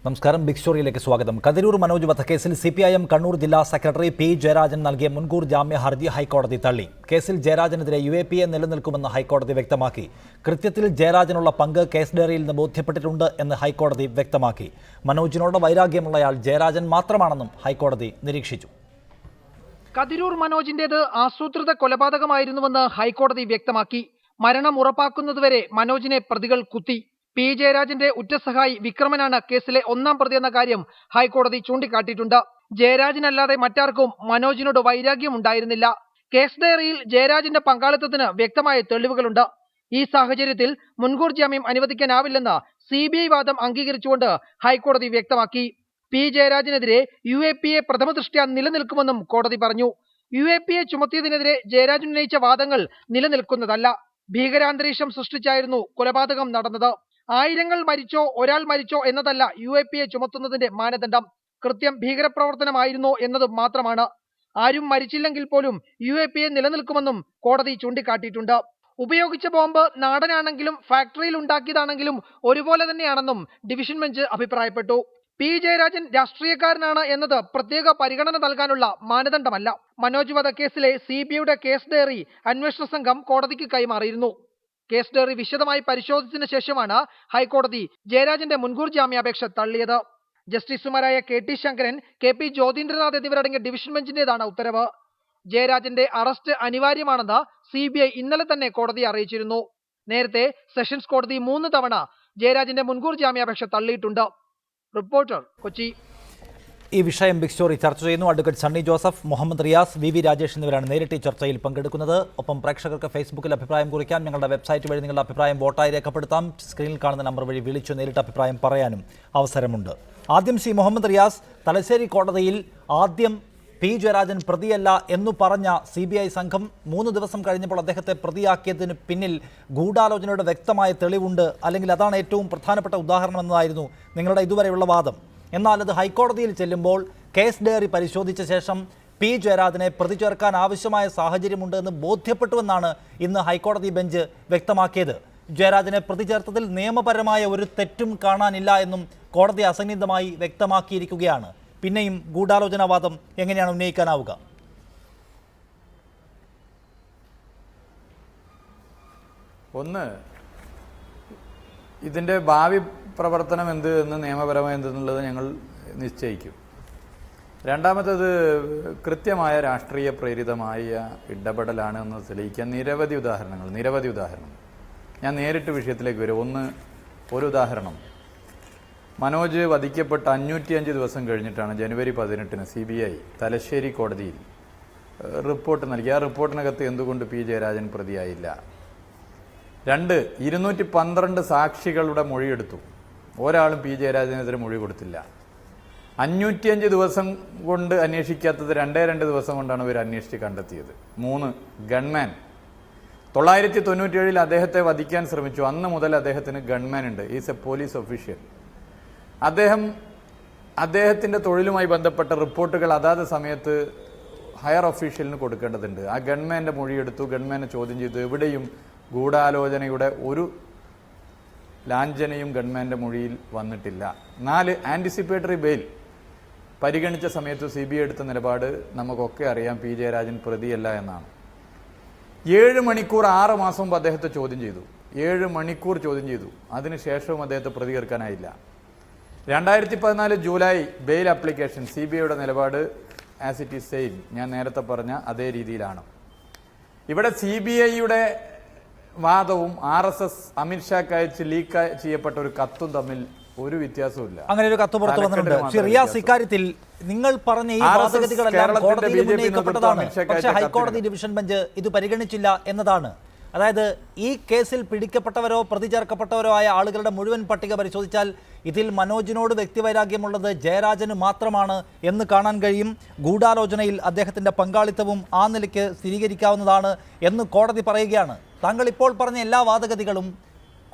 നമസ്കാരം. ബിഗ് സ്റ്റോറിയിലേക്ക് സ്വാഗതം. കതിരൂർ മനോജ് വധക്കേസിൽ CPIM കണ്ണൂർ ജില്ലാ സെക്രട്ടറി P. ജയരാജൻ നൽകിയ മുൻകൂർ ജാമ്യ ഹർജി ഹൈക്കോടതി തള്ളി. കേസിൽ ജയരാജനെതിരെ UAPA നിലനിൽക്കുമെന്ന് ഹൈക്കോടതി വ്യക്തമാക്കി. കൃത്യത്തിൽ ജയരാജനുള്ള പങ്ക് കേസ് ഡയറിയിൽ നിന്ന് ബോധ്യപ്പെട്ടിട്ടുണ്ട് എന്ന് ഹൈക്കോടതി വ്യക്തമാക്കി. മനോജിനോട് വൈരാഗ്യമുള്ളയാൾ ജയരാജൻ മാത്രമാണെന്നും ഹൈക്കോടതി നിരീക്ഷിച്ചു. കതിരൂർ മനോജിന്റേത് ആസൂത്രിത കൊലപാതകമായിരുന്നുവെന്ന് ഹൈക്കോടതി വ്യക്തമാക്കി. മരണം ഉറപ്പാക്കുന്നതുവരെ മനോജിനെ പ്രതികൾ കുത്തി. P. ജയരാജന്റെ ഉറ്റ സഹായി വിക്രമനാണ് കേസിലെ ഒന്നാം പ്രതി എന്ന കാര്യം ഹൈക്കോടതി ചൂണ്ടിക്കാട്ടിയിട്ടുണ്ട്. ജയരാജനല്ലാതെ മറ്റാർക്കും മനോജിനോട് വൈരാഗ്യമുണ്ടായിരുന്നില്ല. കേസ് ഡയറിയിൽ ജയരാജന്റെ പങ്കാളിത്തത്തിന് വ്യക്തമായ തെളിവുകളുണ്ട്. ഈ സാഹചര്യത്തിൽ മുൻകൂർ ജാമ്യം അനുവദിക്കാനാവില്ലെന്ന് CBI വാദം അംഗീകരിച്ചുകൊണ്ട് ഹൈക്കോടതി വ്യക്തമാക്കി. P. ജയരാജനെതിരെ UAPA പ്രഥമദൃഷ്ട്യാ നിലനിൽക്കുമെന്നും കോടതി പറഞ്ഞു. UAPA ചുമത്തിയതിനെതിരെ ജയരാജൻ ഉന്നയിച്ച വാദങ്ങൾ നിലനിൽക്കുന്നതല്ല. ഭീകരാന്തരീക്ഷം സൃഷ്ടിച്ചായിരുന്നു കൊലപാതകം നടന്നത്. ആയിരങ്ങൾ മരിച്ചോ ഒരാൾ മരിച്ചോ എന്നതല്ല UAPA ചുമത്തുന്നതിന്റെ മാനദണ്ഡം. കൃത്യം ഭീകരപ്രവർത്തനമായിരുന്നോ എന്നത് മാത്രമാണ്. ആരും മരിച്ചില്ലെങ്കിൽ പോലും UAPA നിലനിൽക്കുമെന്നും കോടതി ചൂണ്ടിക്കാട്ടിയിട്ടുണ്ട്. ഉപയോഗിച്ച ബോംബ് നാടനാണെങ്കിലും ഫാക്ടറിയിൽ ഉണ്ടാക്കിയതാണെങ്കിലും ഒരുപോലെ തന്നെയാണെന്നും ഡിവിഷൻ ബെഞ്ച് അഭിപ്രായപ്പെട്ടു. P. ജയരാജൻ രാഷ്ട്രീയക്കാരനാണ് എന്നത് പ്രത്യേക പരിഗണന നൽകാനുള്ള മാനദണ്ഡമല്ല. മനോജ് വധക്കേസിലെ CBIയുടെ കേസ് ഡയറി അന്വേഷണ സംഘം കോടതിക്ക് കൈമാറിയിരുന്നു. കേസ് ഡയറി വിശദമായി പരിശോധിച്ചതിന് ശേഷമാണ് ഹൈക്കോടതി ജയരാജന്റെ മുൻകൂർ ജാമ്യാപേക്ഷ തള്ളിയത്. ജസ്റ്റിസുമാരായ KT ശങ്കരൻ, KP ജ്യോതീന്ദ്രനാഥ് എന്നിവരടങ്ങിയ ഡിവിഷൻ ബെഞ്ചിന്റേതാണ് ഉത്തരവ്. ജയരാജന്റെ അറസ്റ്റ് അനിവാര്യമാണെന്ന് CBI ഇന്നലെ തന്നെ കോടതിയെ അറിയിച്ചിരുന്നു. നേരത്തെ സെഷൻസ് കോടതി 3 തവണ ജയരാജന്റെ മുൻകൂർ ജാമ്യാപേക്ഷ തള്ളിയിട്ടുണ്ട്. റിപ്പോർട്ടർ, കൊച്ചി. ഈ വിഷയം ബിഗ് സ്റ്റോറി ചർച്ച ചെയ്യുന്നു. അഡ്വക്കേറ്റ് സണ്ണി ജോസഫ്, മുഹമ്മദ് റിയാസ്, VV രാജേഷ് എന്നിവരാണ് നേരിട്ട് ഈ ചർച്ചയിൽ പങ്കെടുക്കുന്നത്. ഒപ്പം പ്രേക്ഷകർക്ക് ഫേസ്ബുക്കിൽ അഭിപ്രായം കുറിക്കാം. ഞങ്ങളുടെ വെബ്സൈറ്റ് വഴി നിങ്ങളുടെ അഭിപ്രായം വോട്ടായി രേഖപ്പെടുത്താം. സ്ക്രീനിൽ കാണുന്ന നമ്പർ വഴി വിളിച്ചു നേരിട്ട് അഭിപ്രായം പറയാനും അവസരമുണ്ട്. ആദ്യം മുഹമ്മദ് റിയാസ്, തലശ്ശേരി കോടതിയിൽ ആദ്യം P. ജയരാജൻ പ്രതിയല്ല എന്നു പറഞ്ഞ CBI സംഘം 3 ദിവസം കഴിഞ്ഞപ്പോൾ അദ്ദേഹത്തെ പ്രതിയാക്കിയതിന് പിന്നിൽ ഗൂഢാലോചനയുടെ വ്യക്തമായ തെളിവുണ്ട്, അല്ലെങ്കിൽ അതാണ് ഏറ്റവും പ്രധാനപ്പെട്ട ഉദാഹരണം എന്നതായിരുന്നു നിങ്ങളുടെ ഇതുവരെയുള്ള വാദം. എന്നാൽ അത് ഹൈക്കോടതിയിൽ ചെല്ലുമ്പോൾ കേസ് ഡയറി പരിശോധിച്ച ശേഷം P. ജയരാജനെ പ്രതി ചേർക്കാൻ ആവശ്യമായ സാഹചര്യമുണ്ട് എന്ന് ബോധ്യപ്പെട്ടുവെന്നാണ് ഇന്ന് ഹൈക്കോടതി ബെഞ്ച് വ്യക്തമാക്കിയത്. ജയരാജനെ പ്രതി ചേർത്തതിൽ നിയമപരമായ ഒരു തെറ്റും കാണാനില്ല എന്നും കോടതി അസന്നിഗ്ധമായി വ്യക്തമാക്കിയിരിക്കുകയാണ്. പിന്നെയും ഗൂഢാലോചനാവാദം എങ്ങനെയാണ് ഉന്നയിക്കാനാവുക? ഒന്ന്, ഇതിൻ്റെ ഭാവി പ്രവർത്തനം എന്ത് എന്ന് നിയമപരമായി എന്തെന്നുള്ളത് ഞങ്ങൾ നിശ്ചയിക്കും. രണ്ടാമത്തേത് കൃത്യമായ രാഷ്ട്രീയ പ്രേരിതമായ ഇടപെടലാണ് എന്ന് തെളിയിക്കാൻ നിരവധി ഉദാഹരണങ്ങൾ. ഞാൻ നേരിട്ട് വിഷയത്തിലേക്ക് വരും. ഒരു ഉദാഹരണം, മനോജ് വധിക്കപ്പെട്ട 505 ദിവസം കഴിഞ്ഞിട്ടാണ് ജനുവരി 18-ന് CBI തലശ്ശേരി കോടതിയിൽ റിപ്പോർട്ട് നൽകി. ആ റിപ്പോർട്ടിനകത്ത് എന്തുകൊണ്ട് P. ജയരാജൻ പ്രതിയായില്ല? 2, 212 സാക്ഷികളുടെ മൊഴിയെടുത്തു. ഒരാളും P. ജയരാജനെതിരെ മൊഴി കൊടുത്തില്ല. 505 ദിവസം കൊണ്ട് അന്വേഷിക്കാത്തത് 2 ദിവസം കൊണ്ടാണ് ഇവർ അന്വേഷിച്ച് കണ്ടെത്തിയത്. 3, ഗൺമാൻ 997-ൽ അദ്ദേഹത്തെ വധിക്കാൻ ശ്രമിച്ചു. അന്ന് മുതൽ അദ്ദേഹത്തിന് ഗൺമാൻ ഉണ്ട്. Is A police official. അദ്ദേഹത്തിൻ്റെ തൊഴിലുമായി ബന്ധപ്പെട്ട റിപ്പോർട്ടുകൾ അതാത് സമയത്ത് ഹയർ ഒഫീഷ്യലിന് കൊടുക്കേണ്ടതുണ്ട്. ആ ഗൺമാൻ്റെ മൊഴിയെടുത്തു, ഗൺമാനെ ചോദ്യം ചെയ്തു. എവിടെയും ഗൂഢാലോചനയുടെ ഒരു ലാഞ്ചനയും ഗൺമാൻ്റെ മൊഴിയിൽ വന്നിട്ടില്ല. 4, ആൻറ്റിസിപ്പേറ്ററി ബെയിൽ പരിഗണിച്ച സമയത്ത് CBI എടുത്ത നിലപാട് നമുക്കൊക്കെ അറിയാം, P. ജയരാജൻ പ്രതിയല്ല എന്നാണ്. 7 മണിക്കൂർ 6 മാസം മുമ്പ് അദ്ദേഹത്തെ ചോദ്യം ചെയ്തു. 7 മണിക്കൂർ ചോദ്യം ചെയ്തു. അതിനുശേഷവും അദ്ദേഹത്തെ പ്രതി ചേർക്കാനായില്ല. 2014 ജൂലൈ ബെയിൽ ആപ്ലിക്കേഷൻ CBIയുടെ നിലപാട് ആസ് ഇറ്റ് ഈസ് സെയിം. ഞാൻ നേരത്തെ പറഞ്ഞ അതേ രീതിയിലാണ്. ഇവിടെ CBIയുടെ വാദവും RSS അമിത്ഷാക്ക് അയച്ച് ലീക്ക് ചെയ്യപ്പെട്ട ഒരു കത്തും തമ്മിൽ ഒരു വ്യത്യാസവുമില്ല. അങ്ങനെ ഒരു കത്ത് പുറത്തു വന്നിട്ടുണ്ട്. റിയാസ്, ഇക്കാര്യത്തിൽ നിങ്ങൾ പറഞ്ഞ ഈ വാദഗതികളെല്ലാം കോടതിയിൽ ഉന്നയിക്കപ്പെട്ടതാണ്. പക്ഷേ ഹൈക്കോടതി ഡിവിഷൻ ബെഞ്ച് ഇത് പരിഗണിച്ചില്ല എന്നതാണ്. അതായത് ഈ കേസിൽ പിടിക്കപ്പെട്ടവരോ പ്രതി ചേർക്കപ്പെട്ടവരോ ആയ ആളുകളുടെ മുഴുവൻ പട്ടിക പരിശോധിച്ചാൽ ഇതിൽ മനോജിനോട് വ്യക്തിവൈരാഗ്യമുള്ളത് ജയരാജന് മാത്രമാണ് എന്ന് കാണാൻ കഴിയും. ഗൂഢാലോചനയിൽ അദ്ദേഹത്തിൻ്റെ പങ്കാളിത്തവും ആ നിലയ്ക്ക് സ്ഥിരീകരിക്കാവുന്നതാണ് എന്ന് കോടതി പറയുകയാണ്. താങ്കൾ ഇപ്പോൾ പറഞ്ഞ എല്ലാ വാദഗതികളും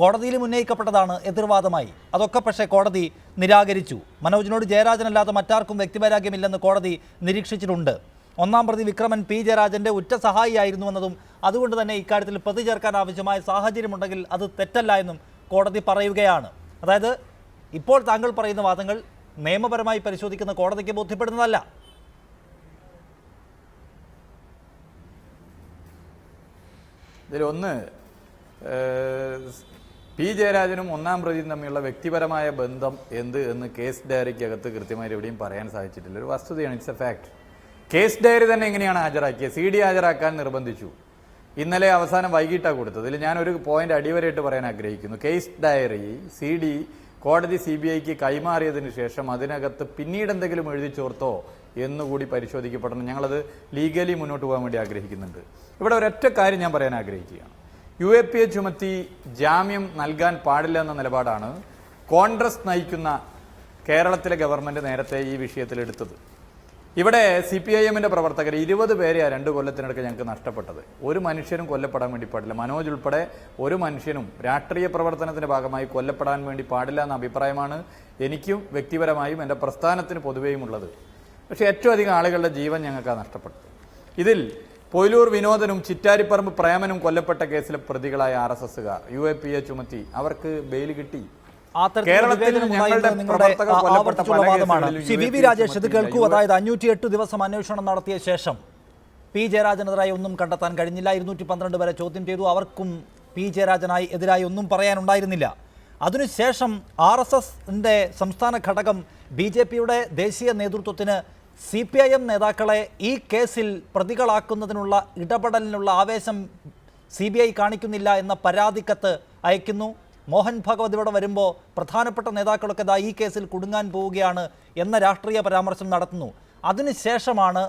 കോടതിയിലും ഉന്നയിക്കപ്പെട്ടതാണ് എതിർവാദമായി. അതൊക്കെ പക്ഷേ കോടതി നിരാകരിച്ചു. മനോജിനോട് ജയരാജനല്ലാതെ മറ്റാർക്കും വ്യക്തിവൈരാഗ്യമില്ലെന്ന് കോടതി നിരീക്ഷിച്ചിട്ടുണ്ട്. ഒന്നാം പ്രതി വിക്രമൻ P. ജയരാജന്റെ ഉറ്റ സഹായിയായിരുന്നുവെന്നതും അതുകൊണ്ട് തന്നെ ഇക്കാര്യത്തിൽ പ്രതി ചേർക്കാൻ ആവശ്യമായ സാഹചര്യമുണ്ടെങ്കിൽ അത് തെറ്റല്ല എന്നും കോടതി പറയുകയാണ്. അതായത് ഇപ്പോൾ താങ്കൾ പറയുന്ന വാദങ്ങൾ നിയമപരമായി പരിശോധിക്കുന്ന കോടതിക്ക് ബോധ്യപ്പെടുന്നതല്ല. ഇതിലൊന്ന്, പി ജയരാജനും ഒന്നാം പ്രതിയും തമ്മിലുള്ള വ്യക്തിപരമായ ബന്ധം എന്ത് എന്ന് കേസ് ഡയറിക്കകത്ത് കൃത്യമായി എവിടെയും പറയാൻ സാധിച്ചിട്ടില്ല. ഒരു വസ്തുതയാണ്, it's a fact. Case diary തന്നെ എങ്ങനെയാണ് ഹാജരാക്കിയത്? CD ഹാജരാക്കാൻ നിർബന്ധിച്ചു. ഇന്നലെ അവസാനം വൈകിട്ടാണ് കൊടുത്തത്. ഇതിൽ ഞാനൊരു പോയിന്റ് അടിവരയിട്ട് പറയാൻ ആഗ്രഹിക്കുന്നു. കേസ് ഡയറി CD കോടതി CBIക്ക് കൈമാറിയതിനു ശേഷം അതിനകത്ത് പിന്നീട് എന്തെങ്കിലും എഴുതി ചോർത്തോ എന്നുകൂടി പരിശോധിക്കപ്പെടണം. ഞങ്ങളത് ലീഗലി മുന്നോട്ട് പോകാൻ വേണ്ടി ആഗ്രഹിക്കുന്നുണ്ട്. ഇവിടെ ഒരൊറ്റ കാര്യം ഞാൻ പറയാൻ ആഗ്രഹിക്കുകയാണ്. UAPA ചുമത്തി ജാമ്യം നൽകാൻ പാടില്ല എന്ന നിലപാടാണ് കോൺഗ്രസ് നയിക്കുന്ന കേരളത്തിലെ ഗവൺമെന്റ് നേരത്തെ ഈ വിഷയത്തിൽ എടുത്തത്. ഇവിടെ CPIMന്റെ പ്രവർത്തകർ 20 പേരെ 2 കൊല്ലത്തിനിടയ്ക്ക് ഞങ്ങൾക്ക് നഷ്ടപ്പെട്ടത്. ഒരു മനുഷ്യനും കൊല്ലപ്പെടാൻ വേണ്ടി പാടില്ല. മനോജ് ഉൾപ്പെടെ ഒരു മനുഷ്യനും രാഷ്ട്രീയ പ്രവർത്തനത്തിന്റെ ഭാഗമായി കൊല്ലപ്പെടാൻ വേണ്ടി പാടില്ല എന്ന അഭിപ്രായമാണ് എനിക്കും വ്യക്തിപരമായും എൻ്റെ പ്രസ്ഥാനത്തിന് പൊതുവെയും ഉള്ളത്. പക്ഷേ ഏറ്റവും അധികം ആളുകളുടെ ജീവൻ ഞങ്ങൾക്ക് നഷ്ടപ്പെട്ടത്. ഇതിൽ പൊയിലൂർ വിനോദനും ചിറ്റാരിപ്പറമ്പ് പ്രേമനും കൊല്ലപ്പെട്ട കേസിലെ പ്രതികളായ RSSകാർ UAPA ചുമത്തി അവർക്ക് ബെയിൽ കിട്ടി. VV രാജേഷ്, ഇത് കേൾക്കൂ. അതായത് 508 ദിവസം അന്വേഷണം നടത്തിയ ശേഷം പി ജയരാജനെതിരായി ഒന്നും കണ്ടെത്താൻ കഴിഞ്ഞില്ല. 212 വരെ ചോദ്യം ചെയ്തു. അവർക്കും പി ജയരാജനായി എതിരായി ഒന്നും പറയാനുണ്ടായിരുന്നില്ല. അതിനുശേഷം RSSന്റെ സംസ്ഥാന ഘടകം BJPയുടെ ദേശീയ നേതൃത്വത്തിന് CPIM നേതാക്കളെ ഈ കേസിൽ പ്രതികളാക്കുന്നതിനുള്ള ഇടപെടലിനുള്ള ആവേശം CBI കാണിക്കുന്നില്ല എന്ന പരാതിക്കത്ത് അയക്കുന്നു. മോഹൻ ഭഗവത് ഇവിടെ വരുമ്പോൾ പ്രധാനപ്പെട്ട നേതാക്കളൊക്കെ ഈ കേസിൽ കുടുങ്ങാൻ പോവുകയാണ് എന്ന രാഷ്ട്രീയ പരാമർശം നടത്തുന്നു. അതിനുശേഷമാണ്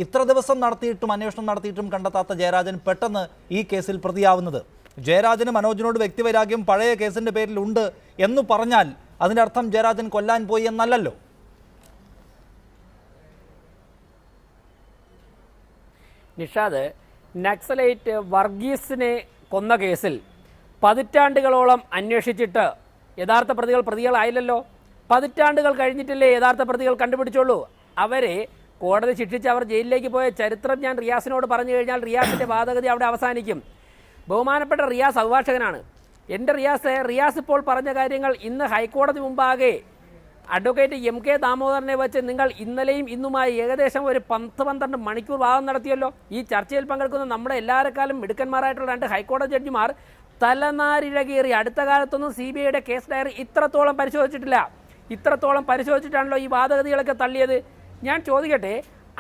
ഇത്ര ദിവസം നടത്തിയിട്ടും അന്വേഷണം നടത്തിയിട്ടും കണ്ടെത്താത്ത ജയരാജൻ പെട്ടെന്ന് ഈ കേസിൽ പ്രതിയാവുന്നത്. ജയരാജന് മനോജിനോട് വ്യക്തിവൈരാഗ്യം പഴയ കേസിൻ്റെ പേരിൽ ഉണ്ട് എന്ന് പറഞ്ഞാൽ അതിൻ്റെ അർത്ഥം ജയരാജൻ കൊല്ലാൻ പോയി എന്നല്ലല്ലോ. നിഷാദ്, നക്സലൈറ്റ് വർഗീസിനെ കൊന്ന കേസിൽ പതിറ്റാണ്ടുകളോളം അന്വേഷിച്ചിട്ട് യഥാർത്ഥ പ്രതികളായില്ലല്ലോ. പതിറ്റാണ്ടുകൾ കഴിഞ്ഞിട്ടില്ലേ യഥാർത്ഥ പ്രതികൾ കണ്ടുപിടിച്ചോളൂ. അവരെ കോടതി ശിക്ഷിച്ച് അവർ ജയിലിലേക്ക് പോയ ചരിത്രം ഞാൻ റിയാസിനോട് പറഞ്ഞു കഴിഞ്ഞാൽ റിയാസിൻ്റെ വാദഗതി അവിടെ അവസാനിക്കും. ബഹുമാനപ്പെട്ട റിയാസ് അഭിഭാഷകനാണ്. എൻ്റെ റിയാസ് ഇപ്പോൾ പറഞ്ഞ കാര്യങ്ങൾ ഇന്ന് ഹൈക്കോടതി മുമ്പാകെ അഡ്വക്കേറ്റ് MK ദാമോദരനെ വെച്ച് നിങ്ങൾ ഇന്നലെയും ഇന്നുമായി ഏകദേശം ഒരു 10-12 മണിക്കൂർ വാദം നടത്തിയല്ലോ. ഈ ചർച്ചയിൽ പങ്കെടുക്കുന്ന നമ്മുടെ എല്ലാവരെക്കാളും മിടുക്കന്മാരായിട്ടുള്ള 2 ഹൈക്കോടതി ജഡ്ജിമാർ തലനാരിഴകേറി. അടുത്ത കാലത്തൊന്നും CBIയുടെ കേസ് ഡയറി ഇത്രത്തോളം പരിശോധിച്ചിട്ടില്ല. ഇത്രത്തോളം പരിശോധിച്ചിട്ടാണല്ലോ ഈ വാദഗതികളൊക്കെ തള്ളിയത്. ഞാൻ ചോദിക്കട്ടെ,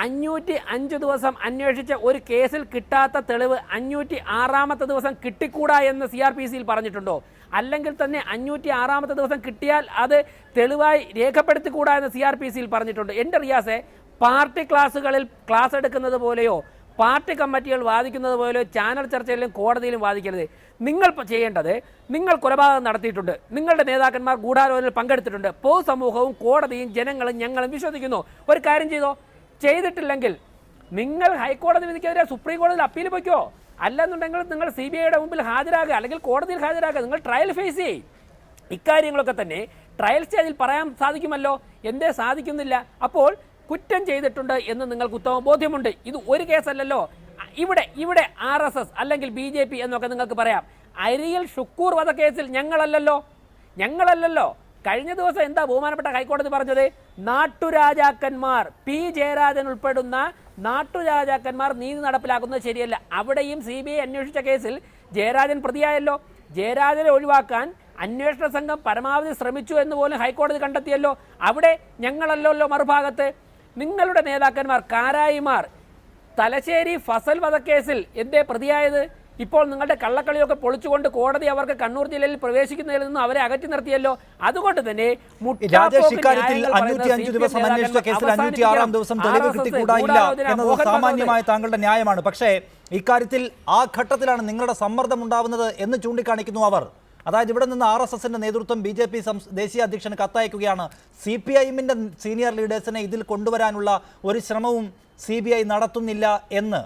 505 ദിവസം അന്വേഷിച്ച ഒരു കേസിൽ കിട്ടാത്ത തെളിവ് 506ാമത്തെ ദിവസം കിട്ടിക്കൂടാ എന്ന് CRPCയിൽ പറഞ്ഞിട്ടുണ്ടോ? അല്ലെങ്കിൽ തന്നെ 506ാമത്തെ ദിവസം കിട്ടിയാൽ അത് തെളിവായി രേഖപ്പെടുത്തിക്കൂടാ എന്ന് CRPCയിൽ പറഞ്ഞിട്ടുണ്ട്. എൻ്റെ റിയാസെ, പാർട്ടി ക്ലാസ്സുകളിൽ ക്ലാസ് എടുക്കുന്നത് പോലെയോ പാർട്ടി കമ്മിറ്റികൾ വാദിക്കുന്നത് പോലെയോ ചാനൽ ചർച്ചയിലും കോടതിയിലും വാദിക്കരുത്. നിങ്ങൾ ചെയ്യേണ്ടത്, നിങ്ങൾ കൊലപാതകം നടത്തിയിട്ടുണ്ട്, നിങ്ങളുടെ നേതാക്കന്മാർ ഗൂഢാലോചനയിൽ പങ്കെടുത്തിട്ടുണ്ട്, പൊതുസമൂഹവും കോടതിയും ജനങ്ങളും ഞങ്ങളും വിശ്വസിക്കുന്നു. ഒരു കാര്യം ചെയ്തിട്ടില്ലെങ്കിൽ നിങ്ങൾ ഹൈക്കോടതി വിധിക്കെതിരെ സുപ്രീം കോടതിയിൽ അപ്പീൽ വയ്ക്കോ. അല്ലെന്നുണ്ടെങ്കിൽ നിങ്ങൾ CBIയുടെ മുമ്പിൽ ഹാജരാകുക, അല്ലെങ്കിൽ കോടതിയിൽ ഹാജരാകുക. നിങ്ങൾ ട്രയൽ ഫേസ് ചെയ്യ്. ഇക്കാര്യങ്ങളൊക്കെ തന്നെ ട്രയൽ സ്റ്റേജിൽ പറയാൻ സാധിക്കുമല്ലോ. എന്തേ സാധിക്കുന്നില്ല? അപ്പോൾ കുറ്റം ചെയ്തിട്ടുണ്ട് എന്ന് നിങ്ങൾക്ക് ഉത്തമ ബോധ്യമുണ്ട്. ഇത് ഒരു കേസല്ലല്ലോ. ഇവിടെ RSS അല്ലെങ്കിൽ BJP എന്നൊക്കെ നിങ്ങൾക്ക് പറയാം. അരിയിൽ ഷുക്കൂർ വധക്കേസിൽ ഞങ്ങളല്ലല്ലോ. കഴിഞ്ഞ ദിവസം എന്താ ബഹുമാനപ്പെട്ട ഹൈക്കോടതി പറഞ്ഞത്? നാട്ടുരാജാക്കന്മാർ, പി ജയരാജൻ ഉൾപ്പെടുന്ന നാട്ടുരാജാക്കന്മാർ നീതി നടപ്പിലാക്കുന്നത് ശരിയല്ല. അവിടെയും CBI അന്വേഷിച്ച കേസിൽ ജയരാജൻ പ്രതിയായല്ലോ. ജയരാജനെ ഒഴിവാക്കാൻ അന്വേഷണ സംഘം പരമാവധി ശ്രമിച്ചു എന്ന് പോലും ഹൈക്കോടതി കണ്ടെത്തിയല്ലോ. അവിടെ ഞങ്ങളല്ലല്ലോ മറുഭാഗത്ത്. നിങ്ങളുടെ നേതാക്കന്മാർ, കാരായിമാർ തലശ്ശേരി ഫസൽ വധക്കേസിൽ എന്തേ പ്രതിയായത്? ഇപ്പോൾ നിങ്ങളുടെ കള്ളക്കളിയൊക്കെ പൊളിച്ചുകൊണ്ട് കോടതി അവർക്ക് കണ്ണൂർ ജില്ലയിൽ പ്രവേശിക്കുന്നതിൽ നിന്നും അവരെ അകറ്റി നിർത്തിയല്ലോ. അതുകൊണ്ട് തന്നെ സാമാന്യമായ താങ്കളുടെ ന്യായമാണ്. പക്ഷേ ഇക്കാര്യത്തിൽ ആ ഘട്ടത്തിലാണ് നിങ്ങളുടെ സമ്മർദ്ദം ഉണ്ടാവുന്നത് എന്ന് ചൂണ്ടിക്കാണിക്കുന്നു അവർ. അതായത് ഇവിടെ നിന്ന് RSSന്റെ നേതൃത്വം BJP ദേശീയ അധ്യക്ഷന് കത്തയക്കുകയാണ്. CPIMന്റെ സീനിയർ ലീഡേഴ്സിനെ ഇതിൽ കൊണ്ടുവരാനുള്ള ഒരു ശ്രമവും CBI നടത്തുന്നില്ല എന്ന്.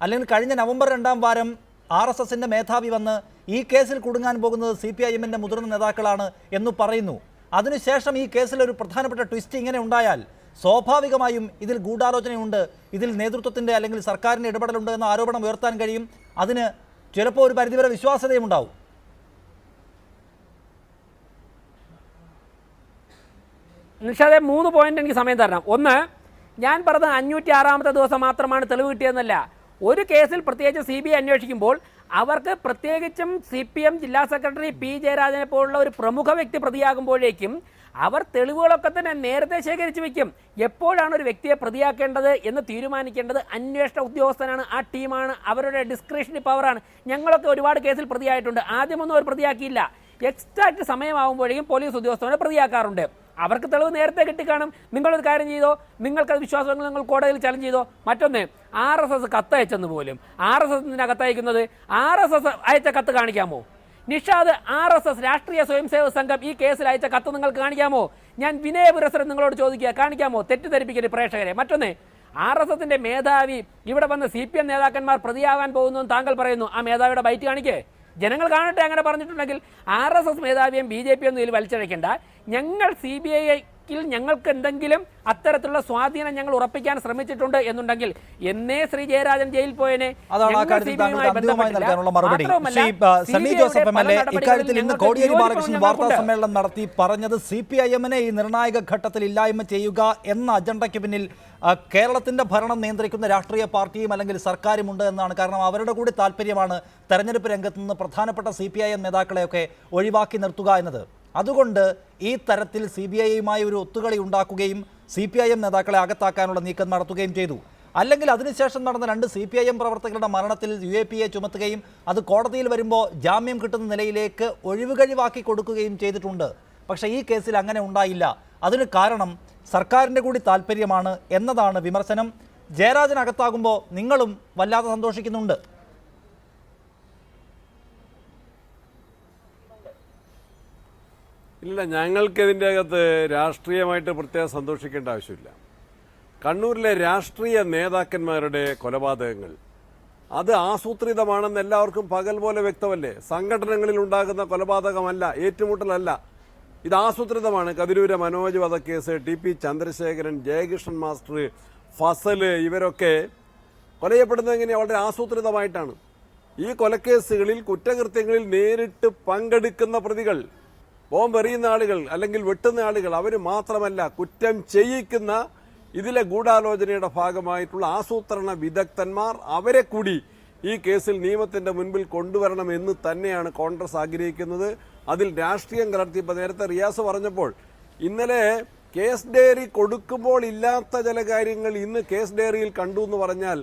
അല്ലെങ്കിൽ കഴിഞ്ഞ നവംബർ 2-ാം വാരം RSSന്റെ മേധാവി വന്ന് ഈ കേസിൽ കുടുങ്ങാൻ പോകുന്നത് CPIMന്റെ മുതിർന്ന നേതാക്കളാണ് എന്ന് പറയുന്നു. അതിനുശേഷം ഈ കേസിൽ ഒരു പ്രധാനപ്പെട്ട ട്വിസ്റ്റ് ഇങ്ങനെ ഉണ്ടായാൽ സ്വാഭാവികമായും ഇതിൽ ഗൂഢാലോചനയുണ്ട്, ഇതിൽ നേതൃത്വത്തിൻ്റെ അല്ലെങ്കിൽ സർക്കാരിൻ്റെ ഇടപെടലുണ്ട് എന്ന ആരോപണം ഉയർത്താൻ കഴിയും. അതിന് ചിലപ്പോൾ ഒരു പരിധിവരെ വിശ്വാസ്യതയും ഉണ്ടാവും. നിഷാദെ 3 പോയിന്റ് എനിക്ക് സമയം തരണം. ഒന്ന്, ഞാൻ പറഞ്ഞത് 506-ാമത്തെ ദിവസം മാത്രമാണ് തെളിവ് കിട്ടിയതെന്നല്ല. ഒരു കേസിൽ പ്രത്യേകിച്ച് CBI അന്വേഷിക്കുമ്പോൾ അവർക്ക് പ്രത്യേകിച്ചും CPM ജില്ലാ സെക്രട്ടറി P. ജയരാജനെ പോലുള്ള ഒരു പ്രമുഖ വ്യക്തി പ്രതിയാകുമ്പോഴേക്കും അവർ തെളിവുകളൊക്കെ തന്നെ നേരത്തെ ശേഖരിച്ചു വയ്ക്കും. എപ്പോഴാണ് ഒരു വ്യക്തിയെ പ്രതിയാക്കേണ്ടത് എന്ന് തീരുമാനിക്കേണ്ടത് അന്വേഷണ ഉദ്യോഗസ്ഥനാണ്, ആ ടീമാണ്, അവരുടെ ഡിസ്ക്രിഷണറി പവറാണ്. ഞങ്ങളൊക്കെ ഒരുപാട് കേസിൽ പ്രതിയായിട്ടുണ്ട്. ആദ്യമൊന്നും അവർ പ്രതിയാക്കിയില്ല. എക്സാക്ട് സമയമാകുമ്പോഴേക്കും പോലീസ് ഉദ്യോഗസ്ഥരെ പ്രതിയാക്കാറുണ്ട്. അവർക്ക് തെളിവ് നേരത്തെ കിട്ടിക്കാണും. നിങ്ങളൊരു കാര്യം ചെയ്തോ, നിങ്ങൾക്കത് വിശ്വാസങ്ങൾ നിങ്ങൾ കോടതിയിൽ ചലഞ്ച് ചെയ്തോ. മറ്റൊന്ന്, RSS കത്തയച്ചെന്ന് പോലും. RSS കത്തയക്കുന്നത് RSS അയച്ച കത്ത് കാണിക്കാമോ? നിഷാദ്, RSS രാഷ്ട്രീയ സ്വയംസേവക സംഘം ഈ കേസിൽ അയച്ച കത്ത് നിങ്ങൾക്ക് കാണിക്കാമോ? ഞാൻ വിനയപുരസരം നിങ്ങളോട് ചോദിക്കുക, കാണിക്കാമോ? തെറ്റിദ്ധരിപ്പിക്കരുത് പ്രേക്ഷകരെ. മറ്റൊന്ന്, RSSന്റെ മേധാവി ഇവിടെ വന്ന് CPM നേതാക്കന്മാർ പ്രതിയാകാൻ പോകുന്നു താങ്കൾ പറയുന്നു. ആ മേധാവിയുടെ ബൈറ്റ് കാണിക്കേ, ജനങ്ങൾ കാണട്ടെ. അങ്ങനെ പറഞ്ഞിട്ടുണ്ടെങ്കിൽ RSS മേധാവിയും BJP ഒന്നും ഇതിൽ വലിച്ചഴക്കേണ്ട. ഞങ്ങൾ CBIയിൽ ഞങ്ങൾക്ക് എന്തെങ്കിലും അത്തരത്തിലുള്ള സ്വാധീനം ഞങ്ങൾ ഉറപ്പിക്കാൻ ശ്രമിച്ചിട്ടുണ്ട് എന്നുണ്ടെങ്കിൽ എന്നേ ശ്രീ ജയരാജൻ ജയിലിൽ പോയനെ. അതാണ് ആ കാര്യത്തിൽ താങ്കളുടെ അന്തിമമായി നൽകാനുള്ള മറുപടി. സണ്ണി ജോസഫ് MLA ഇക്കാര്യത്തിൽ ഇന്ന് കോടിയേരി ബാലകൃഷ്ണൻ വാർത്താ സമ്മേളനം നടത്തി പറഞ്ഞത് CPIM-നെ ഈ നിർണായക ഘട്ടത്തിൽ ഇല്ലായ്മ ചെയ്യുക എന്ന അജണ്ടയ്ക്ക് പിന്നിൽ കേരളത്തിന്റെ ഭരണം നിയന്ത്രിക്കുന്ന രാഷ്ട്രീയ പാർട്ടിയും അല്ലെങ്കിൽ സർക്കാരുമുണ്ട് എന്നാണ്. കാരണം അവരുടെ കൂടി താല്പര്യമാണ് തെരഞ്ഞെടുപ്പ് രംഗത്ത് നിന്ന് പ്രധാനപ്പെട്ട CPIM നേതാക്കളെയൊക്കെ ഒഴിവാക്കി നിർത്തുക എന്നത്. അതുകൊണ്ട് ഈ തരത്തിൽ CBI-യുമായി ഒരു ഒത്തുകളി ഉണ്ടാക്കുകയും CPIM നേതാക്കളെ അകത്താക്കാനുള്ള നീക്കം നടത്തുകയും ചെയ്തു. അല്ലെങ്കിൽ അതിനുശേഷം നടന്ന 2 CPIM പ്രവർത്തകരുടെ മരണത്തിൽ UAPA ചുമത്തുകയും അത് കോടതിയിൽ വരുമ്പോൾ ജാമ്യം കിട്ടുന്ന നിലയിലേക്ക് ഒഴിവുകഴിവാക്കി കൊടുക്കുകയും ചെയ്തിട്ടുണ്ട്. പക്ഷേ ഈ കേസിൽ അങ്ങനെ ഉണ്ടായില്ല. അതിന് കാരണം സർക്കാരിൻ്റെ കൂടി താല്പര്യമാണ് എന്നതാണ് വിമർശനം. ജയരാജൻ അകത്താകുമ്പോൾ നിങ്ങളും വല്ലാതെ സന്തോഷിക്കുന്നുണ്ട്. ഇല്ല, ഞങ്ങൾക്കിതിൻ്റെ അകത്ത് രാഷ്ട്രീയമായിട്ട് പ്രത്യേകം സന്തോഷിക്കേണ്ട ആവശ്യമില്ല. കണ്ണൂരിലെ രാഷ്ട്രീയ നേതാക്കന്മാരുടെ കൊലപാതകങ്ങൾ അത് ആസൂത്രിതമാണെന്ന് എല്ലാവർക്കും പകൽ പോലെ വ്യക്തമല്ലേ? സംഘടനകളിൽ ഉണ്ടാകുന്ന കൊലപാതകമല്ല, ഏറ്റുമുട്ടലല്ല, ഇത് ആസൂത്രിതമാണ്. കതിരൂര മനോജ് വധക്കേസ്, TP ചന്ദ്രശേഖരൻ, ജയകൃഷ്ണൻ മാസ്റ്റർ, ഫസൽ, ഇവരൊക്കെ കൊലയപ്പെടുന്നത് എങ്ങനെയാണ്? വളരെ ആസൂത്രിതമായിട്ടാണ്. ഈ കൊലക്കേസുകളിൽ കുറ്റകൃത്യങ്ങളിൽ നേരിട്ട് പങ്കെടുക്കുന്ന പ്രതികൾ, ബോംബെറിയുന്ന ആളുകൾ അല്ലെങ്കിൽ വെട്ടുന്ന ആളുകൾ, അവർ മാത്രമല്ല കുറ്റം ചെയ്യിക്കുന്ന ഇതിലെ ഗൂഢാലോചനയുടെ ഭാഗമായിട്ടുള്ള ആസൂത്രണ വിദഗ്ധന്മാർ, അവരെ കൂടി ഈ കേസിൽ നിയമത്തിന്റെ മുൻപിൽ കൊണ്ടുവരണമെന്ന് തന്നെയാണ് കോൺഗ്രസ് ആഗ്രഹിക്കുന്നത്. അതിൽ രാഷ്ട്രീയം കലർത്തി. ഇപ്പം നേരത്തെ റിയാസ് പറഞ്ഞപ്പോൾ ഇന്നലെ കേസ് ഡയറി കൊടുക്കുമ്പോൾ ഇല്ലാത്ത ചില കാര്യങ്ങൾ ഇന്ന് കേസ് ഡയറിയിൽ കണ്ടു എന്ന് പറഞ്ഞാൽ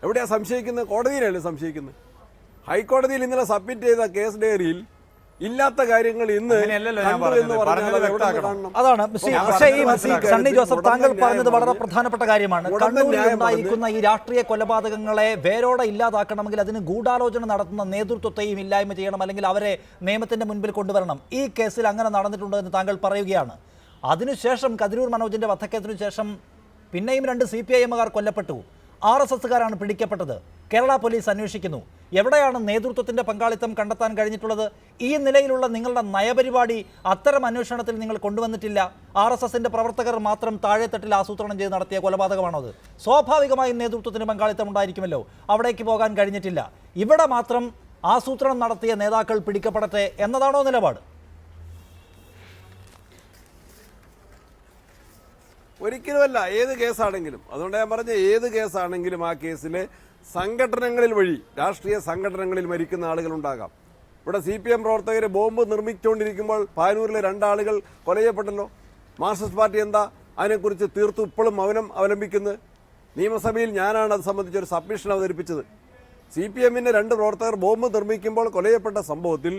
എവിടെയാണ് സംശയിക്കുന്നത്? കോടതിയിലല്ലേ സംശയിക്കുന്നത്? ഹൈക്കോടതിയിൽ ഇന്നലെ സബ്മിറ്റ് ചെയ്ത കേസ് ഡയറിയിൽ ഇല്ലാത്ത കാര്യങ്ങൾ ഇന്ന് അതാണ്. പക്ഷേ ഈ സണ്ണി ജോസഫ്, താങ്കൾ പറഞ്ഞത് വളരെ പ്രധാനപ്പെട്ട കാര്യമാണ്. കണ്ണൂരിൽ ഉണ്ടായിരിക്കുന്ന ഈ രാഷ്ട്രീയ കൊലപാതകങ്ങളെ വേരോടെ ഇല്ലാതാക്കണമെങ്കിൽ അതിന് ഗൂഢാലോചന നടത്തുന്ന നേതൃത്വത്തെയും ഇല്ലായ്മ ചെയ്യണം, അല്ലെങ്കിൽ അവരെ നിയമത്തിന്റെ മുൻപിൽ കൊണ്ടുവരണം. ഈ കേസിൽ അങ്ങനെ നടന്നിട്ടുണ്ട് എന്ന് താങ്കൾ പറയുകയാണ്. അതിനുശേഷം കതിരൂർ മനോജിന്റെ വധക്കേസിനു ശേഷം പിന്നെയും 2 CPIM-കാർ കൊല്ലപ്പെട്ടു. RSS-കാരാണ് പിടിക്കപ്പെട്ടത്. കേരള പോലീസ് അന്വേഷിക്കുന്നു. എവിടെയാണ് നേതൃത്വത്തിന്റെ പങ്കാളിത്തം കണ്ടെത്താൻ കഴിഞ്ഞിട്ടുള്ളത്? ഈ നിലയിലുള്ള നിങ്ങളുടെ നയപരിപാടി അത്തരം അന്വേഷണത്തിൽ നിങ്ങൾ കൊണ്ടുവന്നിട്ടില്ല. RSS-ന്റെ പ്രവർത്തകർ മാത്രം താഴെത്തട്ടിൽ ആസൂത്രണം ചെയ്ത് നടത്തിയ കൊലപാതകമാണോ അത്? സ്വാഭാവികമായും നേതൃത്വത്തിന് പങ്കാളിത്തം ഉണ്ടായിരിക്കുമല്ലോ. അവിടേക്ക് പോകാൻ കഴിഞ്ഞിട്ടില്ല. ഇവിടെ മാത്രം ആസൂത്രണം നടത്തിയ നേതാക്കൾ പിടിക്കപ്പെടട്ടെ എന്നതാണോ നിലപാട്? ഒരിക്കലുമല്ല. ഏത് കേസാണെങ്കിലും, അതുകൊണ്ട് ഞാൻ പറഞ്ഞ ഏത് കേസാണെങ്കിലും ആ കേസിൽ സംഘടനകളിൽ വഴി, രാഷ്ട്രീയ സംഘടനകളിൽ മരിക്കുന്ന ആളുകളുണ്ടാകാം. ഇവിടെ CPM പ്രവർത്തകർ ബോംബ് നിർമ്മിച്ചുകൊണ്ടിരിക്കുമ്പോൾ പാനൂരിലെ 2 ആളുകൾ കൊലയപ്പെട്ടല്ലോ. മാർക്സിസ്റ്റ് പാർട്ടി എന്താ അതിനെക്കുറിച്ച് തീർത്തും ഇപ്പോഴും മൗനം അവലംബിക്കുന്നത്? നിയമസഭയിൽ ഞാനാണ് അത് സംബന്ധിച്ചൊരു സബ്മിഷൻ അവതരിപ്പിച്ചത്. CPM-ന്റെ 2 പ്രവർത്തകർ ബോംബ് നിർമ്മിക്കുമ്പോൾ കൊലയപ്പെട്ട സംഭവത്തിൽ